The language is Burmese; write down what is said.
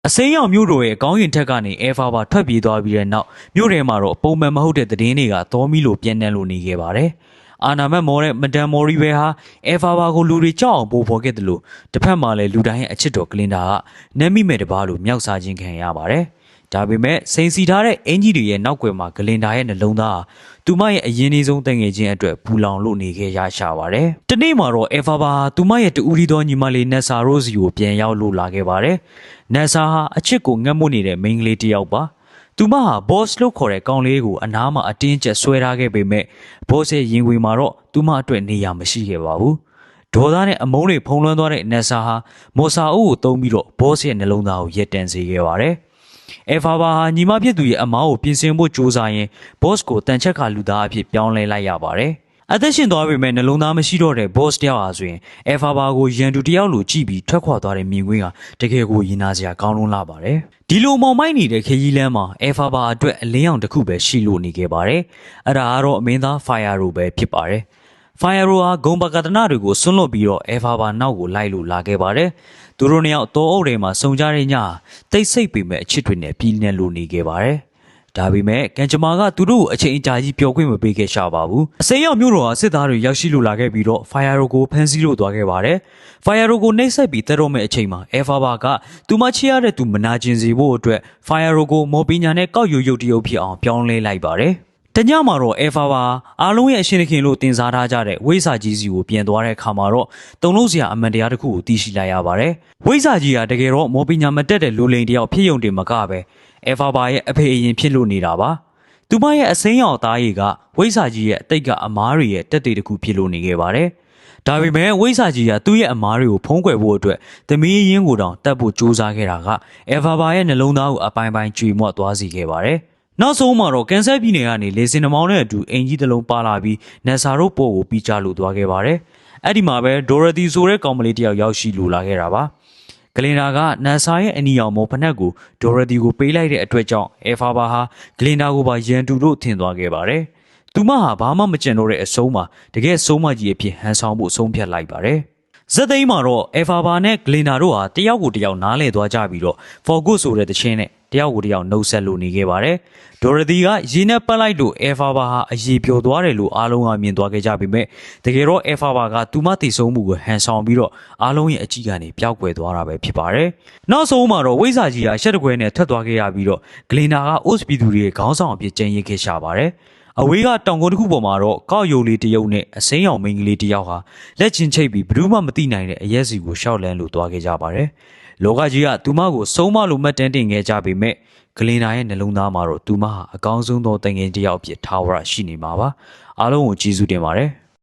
အစိမ်းရောင်မြို့တော်ရဲ့ကောင်းကင်ထက်ကနေအဲဖာဘာထွက်ပြေးသွားပြီးတဲ့နောက်မြို့ထဲမှာတော့ပုံမှန်မဟုတ်တဲ့သတင်းတွေကသောမီလိုပြန့်နှံ့လို့နေခဲ့ပါတယ်။အာနာမတ်မော်တဲ့မဒန်မော်ရီဘဲဟာအဲဖာဘာကိုလူတွေကြောက်အောင်ပို့ဖော်ခဲ့တယ်လို့တစ်ဖက်မှာလည်းလူတိုင်းရဲ့အချစ်တော်ကလင်ဒါကနမ်းမိမဲ့တပါးလို့မြောက်စားခြင်းခံရပါတယ်။ဒါပေမဲ့စိန်စီထားတဲ့အင်ဂျီတွေရဲ့နောက်ွယ်မှာကလင်ဒါရဲ့နှလုံးသားသူမရဲ့အရင်အဆုံးတန်ငယ်ချင်းအတွက်ပူလောင်လို့နေခဲ့ရရှာပါတယ်။ဒီနေ့မှာတော့အဲဖာဘာသူမရဲ့တူရီသောညီမလေးနက်ဆာရိုးစီကိုပြန်ရောက်လို့လာခဲ့ပါတယ်။နက်ဆာဟာအချစ်ကိုငတ်မွတ်နေတဲ့မိန်းကလေးတစ်ယောက်ပါ။သူမဟာ boss လို့ခေါ်တဲ့ကောင်လေးကိုအနားမှာအတင်းကျပ်ဆွဲထားခဲ့ပေမဲ့ boss ရဲ့ရင်ဝင်မှာတော့သူမအတွက်နေရာမရှိခဲ့ပါဘူး။ဒေါသနဲ့အမုန်းတွေဖုံးလွှမ်းသွားတဲ့နက်ဆာဟာမော်ဆာအိုကိုတုံးပြီးတော့ boss ရဲ့နှလုံးသားကိုရက်တန့်စေခဲ့ပါတယ်။အဲဖာဘာဟာညီမဖြစ်သူရဲ့အမားကိုပြင်ဆင်ဖို့ကြိုးစားရင် boss ကိုတန်ချက်ခါလူသားအဖြစ်ပြောင်းလဲလိုက်ရပါတယ်။အသက်ရှင်သွားပေမဲ့နှလုံးသားမရှိတော့တဲ့ boss တယောက်ဟာဆိုရင်အဲဖာဘာကိုရန်သူတယောက်လိုကြည့်ပြီးထွက်ခွာသွားတဲ့မြင်ကွင်းကတကယ်ကိုရင်နာစရာကောင်းလွန်းလာပါတယ်။ဒီလိုမောင်မိုက်နေတဲ့ခရီးလမ်းမှာအဲဖာဘာအတွက်အလင်းရောင်တစ်ခုပဲရှိလို့နေခဲ့ပါတယ်။အဲ့ဒါကတော့အမင်းသား Fire Row ပဲဖြစ်ပါတယ်။ Fire Row ဟာဂုံပကတနာတွေကိုဆွန့်လွတ်ပြီးတော့အဲဖာဘာနောက်ကိုလိုက်လို့လာခဲ့ပါတယ်။သူတို့နှစ်ယောက်တောအုပ်ထဲမှာစုံကြတဲ့ညတိတ်ဆိတ်ပေမဲ့အချစ်တွေနဲ့ပြည်နေလို့နေခဲ့ပါတယ်။ဒါပေမဲ့ကန်ချမာကသူတို့ကိုအချိန်အကြာကြီးပျော်ခွင့်မပေးခဲ့ရှာပါဘူး။အစိမ်းရောင်မြို့တော်ဟာစစ်သားတွေရောက်ရှိလို့လာခဲ့ပြီးတော့ Fire Row ကိုဖမ်းဆီးလို့သွားခဲ့ပါတယ်။ Fire Row ကိုနှိပ်စက်ပြီးတက်တော့မဲ့အချိန်မှာအဲဖာဘာကသူမချစ်ရတဲ့သူမနာကျင်စေဖို့အတွက် Fire Row ကိုမော်ပီညာနဲ့ကောက်ရုပ်တရုပ်ဖြစ်အောင်ပြောင်းလဲလိုက်ပါတယ်။တညမှာတော့အဲဖာဘာအားလုံးရဲ့အရှင်သခင်လို့တင်စားထားကြတဲ့ဝိဇ္ဇာကြီးစီကိုပြန်သွားတဲ့အခါမှာတော့တုံလို့စရာအမှန်တရားတစ်ခုကိုသိရှိလိုက်ရပါတယ်။ဝိဇ္ဇာကြီးကတကယ်တော့မော်ပီညာမတက်တဲ့လူလိန်တယောက်ဖြစ်ယုံတင်မကပဲအဲဖာဘာရဲ့အဖေအရင်ဖြစ်လို့နေတာပါ။သူမရဲ့အစိမ်းရောင်သားရည်ကဝိဇ္ဇာကြီးရဲ့အတိတ်ကအမားတွေရဲ့တက်သေးတစ်ခုဖြစ်လို့နေခဲ့ပါတယ်။ဒါပေမဲ့ဝိဇ္ဇာကြီးကသူ့ရဲ့အမားတွေကိုဖုံးကွယ်ဖို့အတွက်သမီးရင်းကိုတောင်တတ်ဖို့ကြိုးစားခဲ့တာကအဲဖာဘာရဲ့နှလုံးသားကိုအပိုင်းပိုင်းကျွေမွတ်သွားစေခဲ့ပါတယ်။နောက်ဆုံးမှာတော့ကန်ဆယ်ပြည်နယ်ကနေလေစင်နှမောင်းနဲ့အတူအင်ကြီးတစ်လုံးပါလာပြီးနက်ဆာတို့ပို့ကိုပြီးချလို့သွားခဲ့ပါတယ်။အဲ့ဒီမှာပဲဒိုရသီဆိုတဲ့ကောင်မလေးတယောက်ရောက်ရှိလို့လာခဲ့တာပါ။ကလင်ဒါကနန်ဆာရဲ့အနီရောင်မော်ဖနက်ကိုဒိုရသီကိုပေးလိုက်တဲ့အတွက်ကြောင့်အဲဖာဘာဟာကလင်ဒါကိုပါရန်တူလို့ထင်သွားခဲ့ပါတယ်။သူမဟာဘာမှမကျင်တော့တဲ့အဆုံးမှာတကယ်ဆုံးမကြီးအဖြစ်ဟန်ဆောင်ဖို့ဆုံးဖြတ်လိုက်ပါတယ်။ဇက်သိမ်းမှာတော့အဲဖာဘာနဲ့ဂလင်ဒါတို့ဟာတယောက်ကိုတယောက်နားလဲသွားကြပြီးတော့ For Good ဆိုတဲ့တခြင်းနဲ့တယောက်ကိုတယောက်နှုတ်ဆက်လို့နေခဲ့ပါတယ်။ဒိုရသီကရေနဲ့ပတ်လိုက်လို့အဲဖာဘာဟာအရေးပျော်သွားတယ်လို့အားလုံးကမြင်သွားခဲ့ကြပေမဲ့တကယ်တော့အဲဖာဘာကသူမတည်ဆုံးမှုကိုဟန်ဆောင်ပြီးတော့အားလုံးရဲ့အကြည့်ကနေပျောက်ကွယ်သွားတာပဲဖြစ်ပါတယ်။နောက်ဆုံးမှာတော့ဝိဇ္ဇာကြီးကအရှက်တကွဲနဲ့ထွက်သွားခဲ့ရပြီးတော့ဂလင်ဒါကအို့စပီသူတွေရဲ့ခေါင်းဆောင်အဖြစ်ကျင်းရခဲ့ရှာပါတယ်။အဝေးကတောင်ကုန်းတစ်ခုပေါ်မှာတော့ကောက်ယိုလေးတရုပ်နဲ့အစိမ်းရောင်မိန်းကလေးတယောက်ဟာလက်ချင်းချိတ်ပြီးဘယ်သူမှမသိနိုင်တဲ့အရက်စီကိုရှောက်လန်းလို့သွားခဲ့ကြပါတယ်။လောကကြီးကသူမကိုဆုံးမလို့မှတ်တမ်းတင်ခဲ့ကြပေမဲ့ဂလင်ဒါရဲ့နှလုံးသားမှာတော့သူမဟာအကောင်းဆုံးသောတန်ငယ်တယောက်အဖြစ်ထားဝရရှိနေမှာပါ။အားလုံးကိုကျေးဇူးတင်ပါတယ်။